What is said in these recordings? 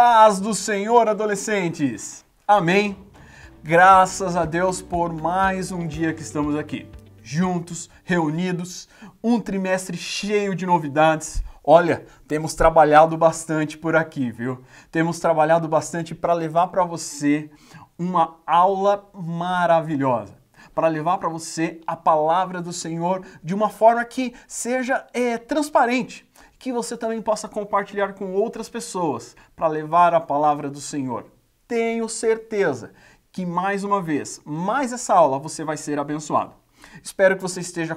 paz do Senhor, adolescentes! Amém? Graças a Deus por mais um dia que estamos aqui, juntos, reunidos, um trimestre cheio de novidades. Olha, temos trabalhado bastante por aqui, viu? Temos trabalhado bastante para levar para você uma aula maravilhosa, para levar para você a palavra do Senhor de uma forma que seja transparente, que você também possa compartilhar com outras pessoas para levar a palavra do Senhor. Tenho certeza que mais uma vez, mais essa aula você vai ser abençoado. Espero que você esteja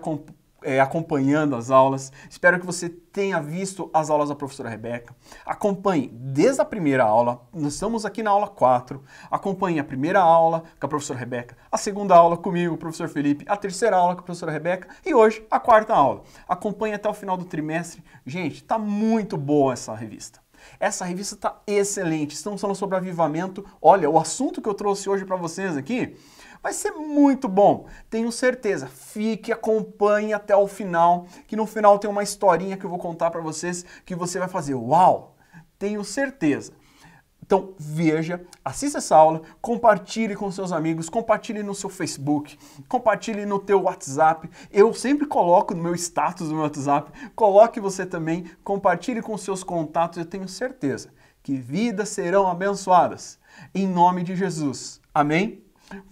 acompanhando as aulas, espero que você tenha visto as aulas da professora Rebeca. Acompanhe desde a primeira aula, nós estamos aqui na aula 4, acompanhe a primeira aula com a professora Rebeca, a segunda aula comigo, o professor Felipe, a terceira aula com a professora Rebeca e hoje a quarta aula. Acompanhe até o final do trimestre. Gente, tá muito boa essa revista. Essa revista está excelente, estamos falando sobre avivamento. Olha, o assunto que eu trouxe hoje para vocês aqui vai ser muito bom, tenho certeza. Fique, acompanhe até o final, que no final tem uma historinha que eu vou contar para vocês que você vai fazer uau, tenho certeza. Então veja, assista essa aula, compartilhe com seus amigos, compartilhe no seu Facebook, compartilhe no teu WhatsApp. Eu sempre coloco no meu status do meu WhatsApp, coloque você também, compartilhe com seus contatos. Eu tenho certeza que vidas serão abençoadas. Em nome de Jesus. Amém?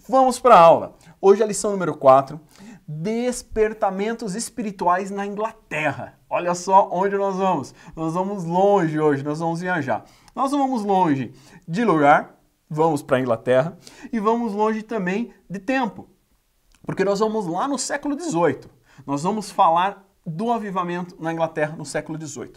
Vamos para a aula. Hoje a lição número 4, despertamentos espirituais na Inglaterra. Olha só onde nós vamos. Nós vamos longe hoje, nós vamos viajar. Nós não vamos longe de lugar, vamos para a Inglaterra, e vamos longe também de tempo, porque nós vamos lá no século XVIII. Nós vamos falar do avivamento na Inglaterra no século XVIII.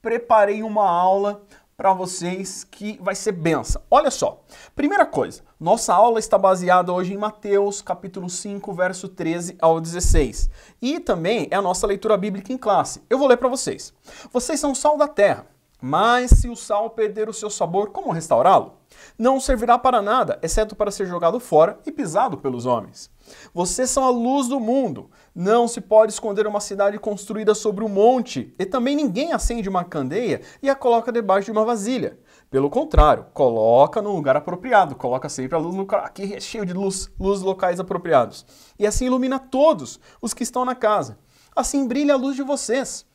Preparei uma aula para vocês que vai ser benção. Olha só, primeira coisa, nossa aula está baseada hoje em Mateus capítulo 5, verso 13 ao 16. E também é a nossa leitura bíblica em classe. Eu vou ler para vocês. Vocês são o sal da terra, mas se o sal perder o seu sabor, como restaurá-lo? Não servirá para nada, exceto para ser jogado fora e pisado pelos homens. Vocês são a luz do mundo. Não se pode esconder uma cidade construída sobre um monte, e também ninguém acende uma candeia e a coloca debaixo de uma vasilha. Pelo contrário, coloca no lugar apropriado, coloca sempre a luz no aqui cheio de luz, locais apropriados. E assim ilumina todos os que estão na casa. Assim brilha a luz de vocês,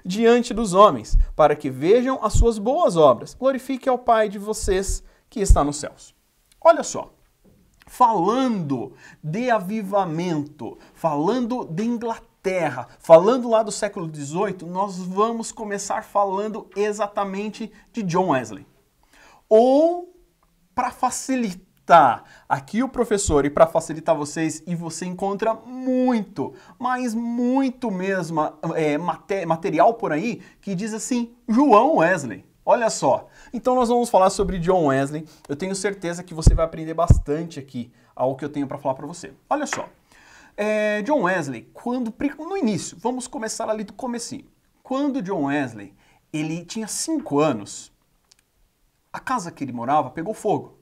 diante dos homens, para que vejam as suas boas obras. Glorifique ao Pai de vocês que está nos céus. Olha só. Falando de avivamento, falando de Inglaterra, falando lá do século XVIII, nós vamos começar falando exatamente de John Wesley. Ou, para facilitar aqui o professor e para facilitar vocês, e você encontra muito, mas muito mesmo material por aí que diz assim, João Wesley. Olha só, então nós vamos falar sobre John Wesley. Eu tenho certeza que você vai aprender bastante aqui ao que eu tenho para falar para você. Olha só, John Wesley, no início, vamos começar ali do comecinho. Quando John Wesley, ele tinha 5 anos, a casa que ele morava pegou fogo.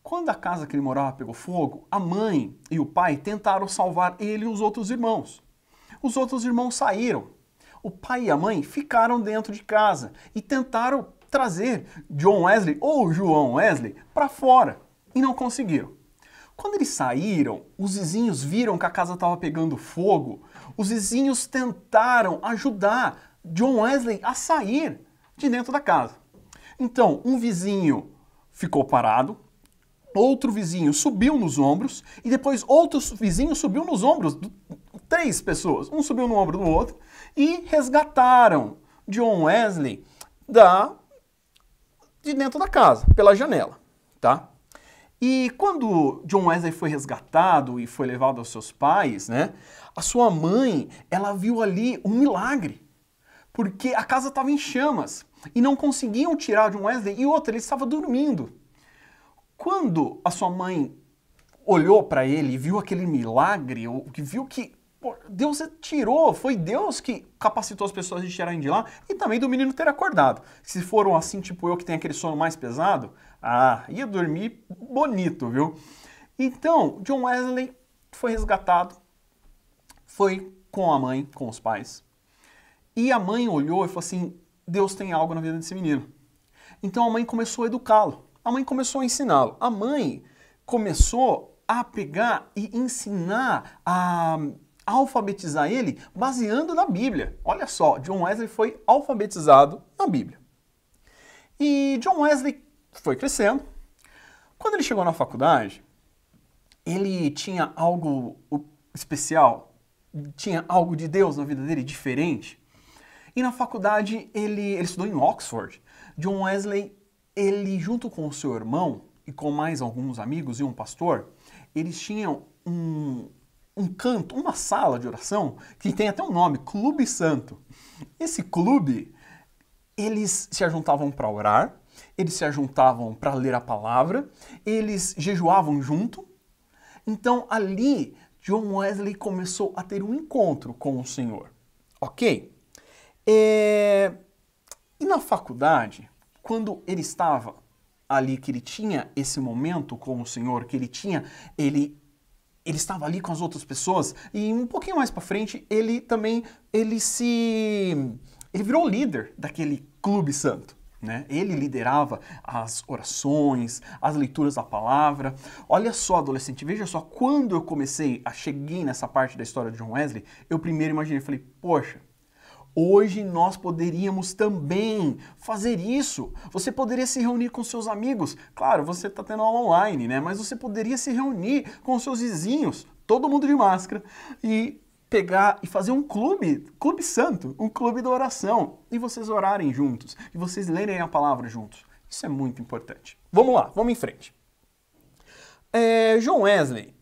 Quando a casa que ele morava pegou fogo, a mãe e o pai tentaram salvar ele e os outros irmãos. Os outros irmãos saíram. O pai e a mãe ficaram dentro de casa e tentaram trazer John Wesley ou João Wesley para fora e não conseguiram. Quando eles saíram, os vizinhos viram que a casa estava pegando fogo. Os vizinhos tentaram ajudar John Wesley a sair de dentro da casa. Então, um vizinho ficou parado, outro vizinho subiu nos ombros e depois outro vizinho subiu nos ombros, 3 pessoas, um subiu no ombro do outro e resgataram John Wesley de dentro da casa, pela janela, tá? E quando John Wesley foi resgatado e foi levado aos seus pais, né, a sua mãe, ela viu ali um milagre, porque a casa estava em chamas e não conseguiam tirar John Wesley e outra, ele estava dormindo. Quando a sua mãe olhou para ele e viu aquele milagre, viu que Deus tirou, foi Deus que capacitou as pessoas de tirarem de lá e também do menino ter acordado. Se foram assim, tipo eu, que tem aquele sono mais pesado, ia dormir bonito, viu? Então, John Wesley foi resgatado, foi com a mãe, com os pais. E a mãe olhou e falou assim, Deus tem algo na vida desse menino. Então a mãe começou a educá-lo, a mãe começou a ensiná-lo, a mãe começou a pegar e ensinar, a alfabetizar ele baseando na Bíblia. Olha só, John Wesley foi alfabetizado na Bíblia. E John Wesley foi crescendo. Quando ele chegou na faculdade, ele tinha algo especial, tinha algo de Deus na vida dele diferente. E na faculdade ele estudou em Oxford. John Wesley, ele junto com o seu irmão e com mais alguns amigos e um pastor, eles tinham um canto, uma sala de oração que tem até um nome, Clube Santo. Esse clube, eles se ajuntavam para orar, eles se ajuntavam para ler a palavra, eles jejuavam junto. Então ali, John Wesley começou a ter um encontro com o Senhor. Ok? E na faculdade, quando ele estava ali, que ele tinha esse momento com o Senhor, que ele estava ali com as outras pessoas, e um pouquinho mais para frente, ele virou líder daquele Clube Santo, né? Ele liderava as orações, as leituras da palavra. Olha só, adolescente, veja só, quando eu cheguei nessa parte da história de John Wesley, eu primeiro imaginei, falei, poxa, hoje nós poderíamos também fazer isso. Você poderia se reunir com seus amigos. Claro, você está tendo aula online, né? Mas você poderia se reunir com seus vizinhos, todo mundo de máscara, e pegar e fazer um clube santo, um clube da oração, e vocês orarem juntos, e vocês lerem a palavra juntos. Isso é muito importante. Vamos lá, vamos em frente. John Wesley,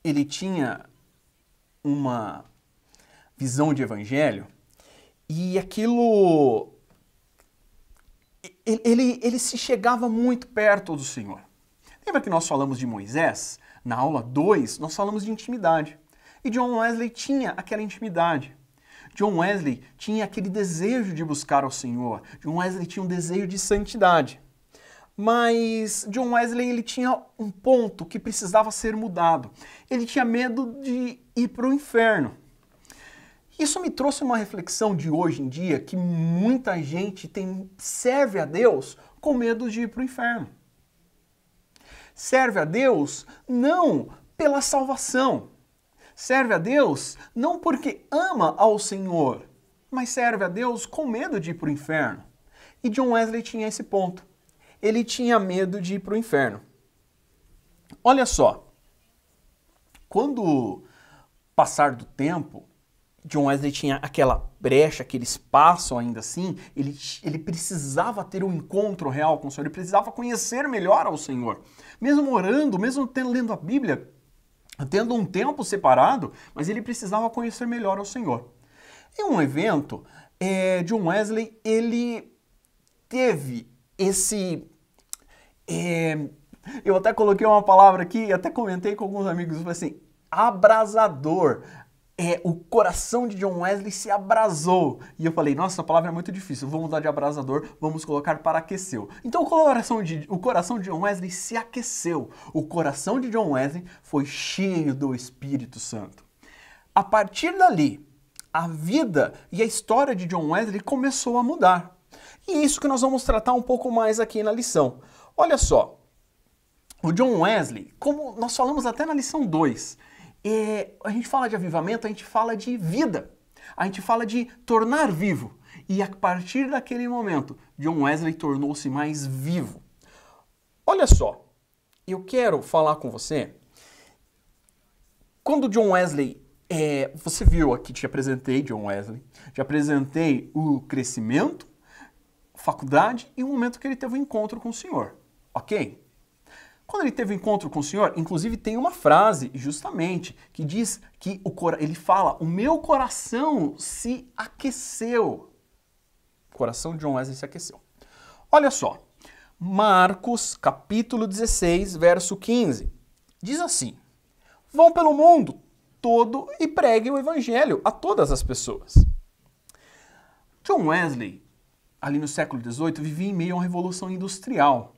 ele tinha uma visão de evangelho, e aquilo, ele se chegava muito perto do Senhor. Lembra que nós falamos de Moisés? Na aula 2, nós falamos de intimidade. E John Wesley tinha aquela intimidade. John Wesley tinha aquele desejo de buscar ao Senhor. John Wesley tinha um desejo de santidade. Mas John Wesley, ele tinha um ponto que precisava ser mudado. Ele tinha medo de ir para o inferno. Isso me trouxe uma reflexão de hoje em dia que muita gente serve a Deus com medo de ir para o inferno. Serve a Deus não pela salvação. Serve a Deus não porque ama ao Senhor, mas serve a Deus com medo de ir para o inferno. E John Wesley tinha esse ponto. Ele tinha medo de ir para o inferno. Olha só, quando passar do tempo, John Wesley tinha aquela brecha, aquele espaço ainda assim, ele precisava ter um encontro real com o Senhor, ele precisava conhecer melhor ao Senhor. Mesmo orando, mesmo lendo a Bíblia, tendo um tempo separado, mas ele precisava conhecer melhor ao Senhor. Em um evento, John Wesley, ele teve esse... eu até coloquei uma palavra aqui, até comentei com alguns amigos, eu falei assim, abrasador. O coração de John Wesley se abrasou. E eu falei, nossa, essa palavra é muito difícil, vamos mudar de abrasador, vamos colocar para aqueceu. Então o coração de John Wesley se aqueceu. O coração de John Wesley foi cheio do Espírito Santo. A partir dali, a vida e a história de John Wesley começou a mudar. E é isso que nós vamos tratar um pouco mais aqui na lição. Olha só, o John Wesley, como nós falamos até na lição 2, a gente fala de avivamento, a gente fala de vida, a gente fala de tornar vivo. E a partir daquele momento, John Wesley tornou-se mais vivo. Olha só, eu quero falar com você, quando John Wesley, você viu aqui, te apresentei John Wesley, te apresentei o crescimento, faculdade e o momento que ele teve um encontro com o Senhor, ok? Quando ele teve um encontro com o Senhor, inclusive tem uma frase, justamente, que diz que ele fala, o meu coração se aqueceu. O coração de John Wesley se aqueceu. Olha só, Marcos, capítulo 16, verso 15, diz assim, vão pelo mundo todo e preguem o evangelho a todas as pessoas. John Wesley, ali no século XVIII, vivia em meio a uma revolução industrial.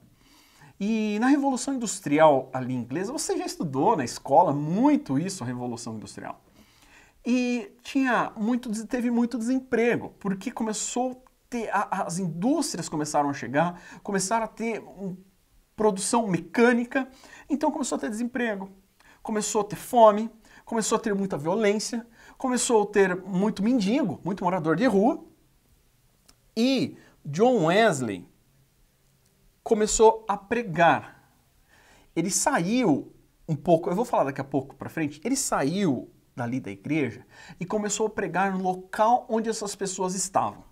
E na Revolução Industrial ali inglesa, você já estudou na escola muito isso, a Revolução Industrial. E teve muito desemprego, porque começou a ter, as indústrias começaram a chegar, começaram a ter produção mecânica, então começou a ter desemprego, começou a ter fome, começou a ter muita violência, começou a ter muito mendigo, muito morador de rua, e John Wesley começou a pregar. Ele saiu um pouco, eu vou falar daqui a pouco para frente, ele saiu dali da igreja e começou a pregar no local onde essas pessoas estavam.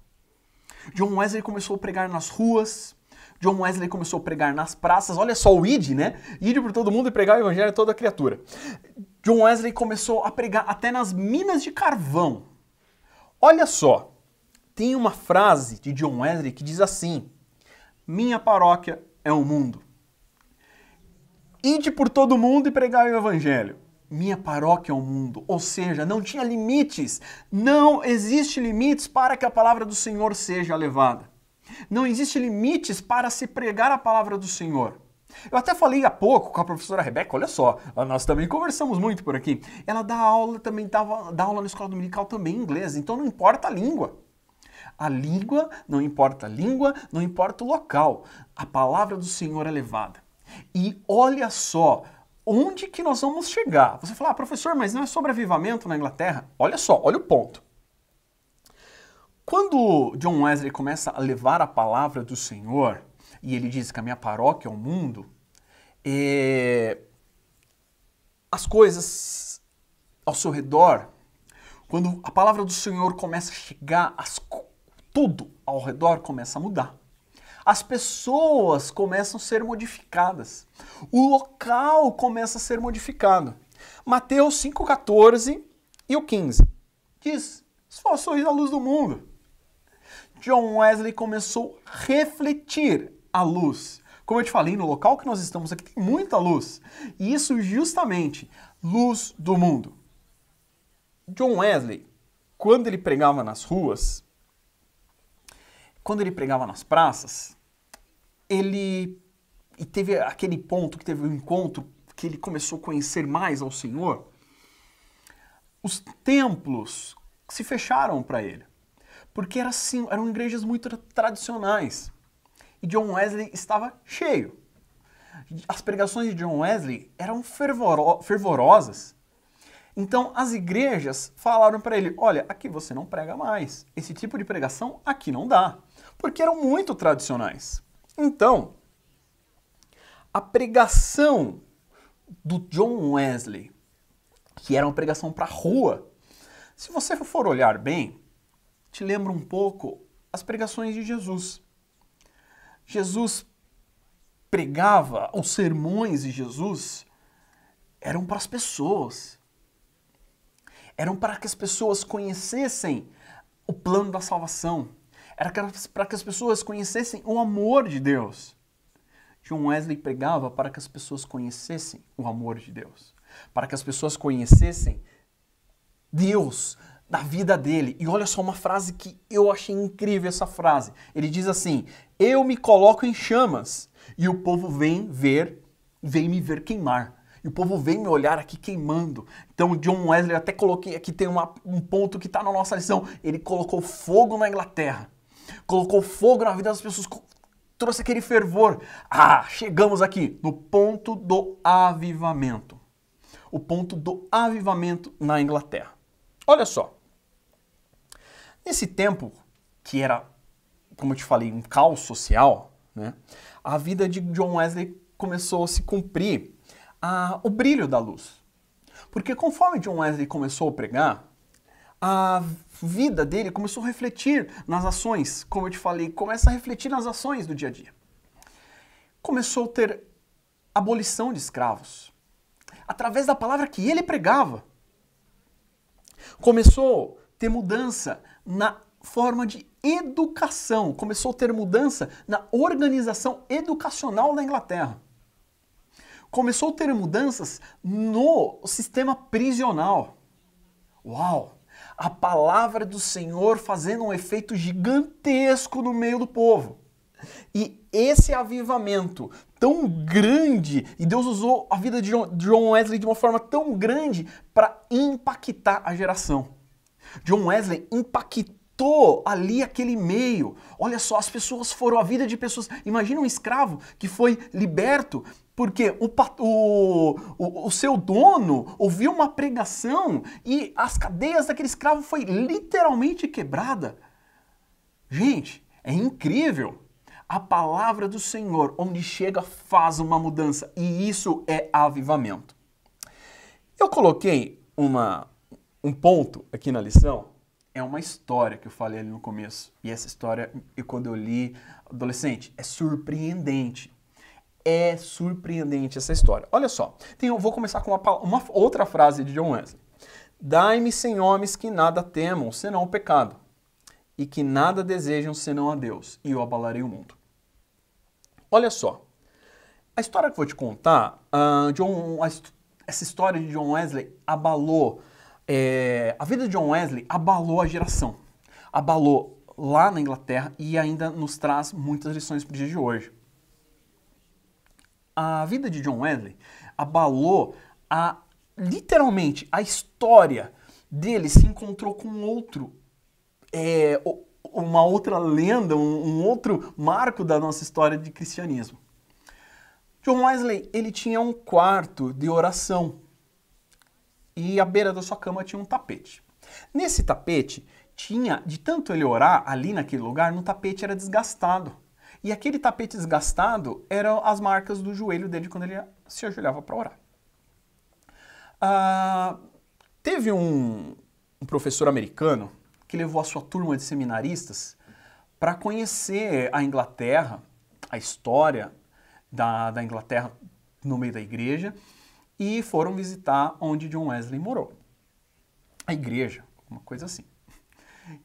John Wesley começou a pregar nas ruas, John Wesley começou a pregar nas praças, olha só o id, né? Id por todo mundo e pregar o evangelho a toda criatura. John Wesley começou a pregar até nas minas de carvão. Olha só, tem uma frase de John Wesley que diz assim: minha paróquia é o mundo. Ide por todo mundo e pregai o evangelho. Minha paróquia é o mundo. Ou seja, não tinha limites. Não existe limites para que a palavra do Senhor seja levada. Não existe limites para se pregar a palavra do Senhor. Eu até falei há pouco com a professora Rebeca, olha só, nós também conversamos muito por aqui. Ela dá aula também, dá aula na escola dominical também em inglês, então não importa a língua. A língua, não importa a língua, não importa o local. A palavra do Senhor é levada. E olha só, onde que nós vamos chegar? Você fala, professor, mas não é sobre avivamento na Inglaterra? Olha só, olha o ponto. Quando John Wesley começa a levar a palavra do Senhor, e ele diz que a minha paróquia é o mundo, as coisas ao seu redor, quando a palavra do Senhor começa a chegar, tudo ao redor começa a mudar. As pessoas começam a ser modificadas. O local começa a ser modificado. Mateus 5,14 e o 15 diz: "Vós sois a luz do mundo." John Wesley começou a refletir a luz. Como eu te falei, no local que nós estamos aqui tem muita luz. E isso justamente, luz do mundo. John Wesley, quando ele pregava nas ruas, quando ele pregava nas praças, ele teve aquele ponto que teve um encontro que ele começou a conhecer mais ao Senhor. Os templos se fecharam para ele, porque eram igrejas muito tradicionais. E John Wesley estava cheio. As pregações de John Wesley eram fervorosas. Então as igrejas falaram para ele: olha, aqui você não prega mais. Esse tipo de pregação aqui não dá. Porque eram muito tradicionais. Então, a pregação do John Wesley, que era uma pregação para a rua, se você for olhar bem, te lembra um pouco as pregações de Jesus. Jesus pregava, os sermões de Jesus eram para as pessoas. Eram para que as pessoas conhecessem o plano da salvação. Era para que as pessoas conhecessem o amor de Deus. John Wesley pregava para que as pessoas conhecessem o amor de Deus. Para que as pessoas conhecessem Deus da vida dele. E olha só uma frase que eu achei incrível, essa frase. Ele diz assim: eu me coloco em chamas e o povo vem me ver queimar. E o povo vem me olhar aqui queimando. Então, John Wesley, eu até coloquei aqui, tem um ponto que está na nossa lição. Ele colocou fogo na Inglaterra. Colocou fogo na vida das pessoas. Trouxe aquele fervor. Chegamos aqui no ponto do avivamento. O ponto do avivamento na Inglaterra. Olha só. Nesse tempo, que era, como eu te falei, um caos social, né, a vida de John Wesley começou a se cumprir o brilho da luz. Porque conforme John Wesley começou a pregar, a vida dele começou a refletir nas ações, como eu te falei, começa a refletir nas ações do dia a dia. Começou a ter abolição de escravos, através da palavra que ele pregava. Começou a ter mudança na forma de educação, começou a ter mudança na organização educacional da Inglaterra. Começou a ter mudanças no sistema prisional. Uau! A palavra do Senhor fazendo um efeito gigantesco no meio do povo. E esse avivamento tão grande, e Deus usou a vida de John Wesley de uma forma tão grande para impactar a geração. John Wesley impactou impactou ali aquele meio. Olha só, as pessoas foram, a vida de pessoas. Imagina um escravo que foi liberto porque o seu dono ouviu uma pregação e as cadeias daquele escravo foi literalmente quebrada. Gente, é incrível. A palavra do Senhor, onde chega, faz uma mudança. E isso é avivamento. Eu coloquei um ponto aqui na lição. É uma história que eu falei ali no começo. E essa história, quando eu li, adolescente, é surpreendente. É surpreendente essa história. Olha só, eu vou começar com uma outra frase de John Wesley. Dai-me sem homens que nada temam, senão o pecado, e que nada desejam, senão a Deus, e eu abalarei o mundo. Olha só, a história que eu vou te contar, essa história de John Wesley abalou, a vida de John Wesley abalou a geração. Abalou lá na Inglaterra e ainda nos traz muitas lições para o dia de hoje. A vida de John Wesley abalou literalmente a história dele se encontrou com uma outra lenda, um outro marco da nossa história de cristianismo. John Wesley, ele tinha um quarto de oração e à beira da sua cama tinha um tapete. Nesse tapete tinha, de tanto ele orar ali naquele lugar, no tapete era desgastado. E aquele tapete desgastado eram as marcas do joelho dele quando ele se ajoelhava para orar. Teve um professor americano que levou a sua turma de seminaristas para conhecer a Inglaterra, a história da Inglaterra no meio da igreja, e foram visitar onde John Wesley morou. A igreja, uma coisa assim.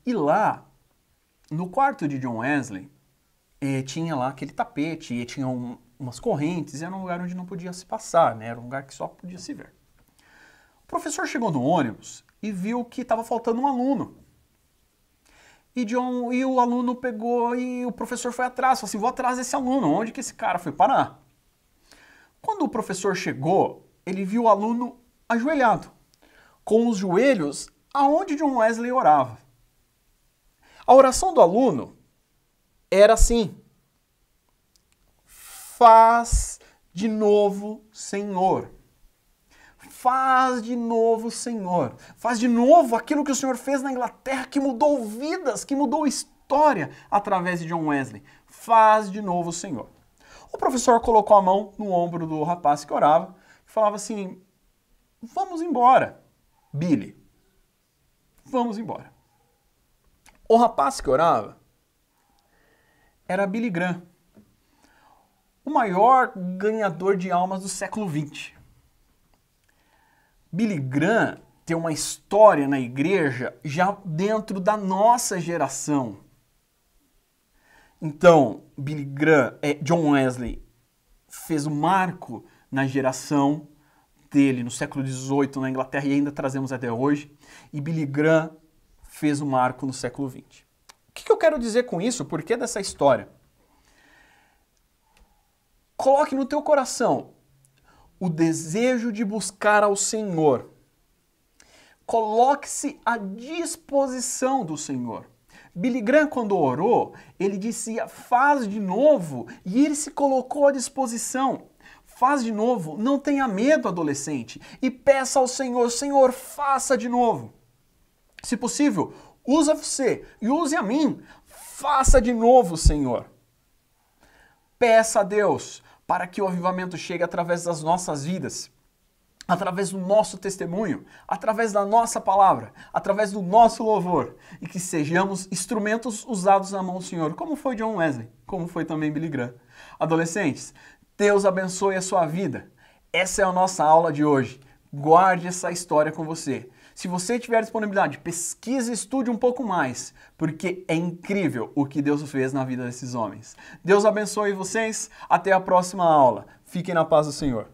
E lá, no quarto de John Wesley, tinha lá aquele tapete, e tinha umas correntes, e era um lugar onde não podia se passar, né? Era um lugar que só podia se ver. O professor chegou no ônibus e viu que estava faltando um aluno. E o aluno pegou e o professor foi atrás, falou assim, vou atrás desse aluno, onde que esse cara foi parar? Quando o professor chegou, ele viu o aluno ajoelhado, com os joelhos aonde John Wesley orava. A oração do aluno era assim: faz de novo, Senhor. Faz de novo, Senhor. Faz de novo aquilo que o Senhor fez na Inglaterra, que mudou vidas, que mudou história através de John Wesley. Faz de novo, Senhor. O professor colocou a mão no ombro do rapaz que orava e falava assim, vamos embora, Billy. Vamos embora. O rapaz que orava era Billy Graham, o maior ganhador de almas do século XX. Billy Graham tem uma história na igreja já dentro da nossa geração. Então, Billy Graham, John Wesley fez um marco na geração dele no século XVIII na Inglaterra e ainda trazemos até hoje. E Billy Graham fez um marco no século XX. O que eu quero dizer com isso? Por que dessa história? Coloque no teu coração o desejo de buscar ao Senhor. Coloque-se à disposição do Senhor. Billy Graham, quando orou, ele dizia, faz de novo, e ele se colocou à disposição. Faz de novo, não tenha medo, adolescente, e peça ao Senhor, Senhor, faça de novo. Se possível, usa você e use a mim, faça de novo, Senhor. Peça a Deus para que o avivamento chegue através das nossas vidas, através do nosso testemunho, através da nossa palavra, através do nosso louvor, e que sejamos instrumentos usados na mão do Senhor, como foi John Wesley, como foi também Billy Graham. Adolescentes, Deus abençoe a sua vida. Essa é a nossa aula de hoje. Guarde essa história com você. Se você tiver disponibilidade, pesquise e estude um pouco mais, porque é incrível o que Deus fez na vida desses homens. Deus abençoe vocês. Até a próxima aula. Fiquem na paz do Senhor.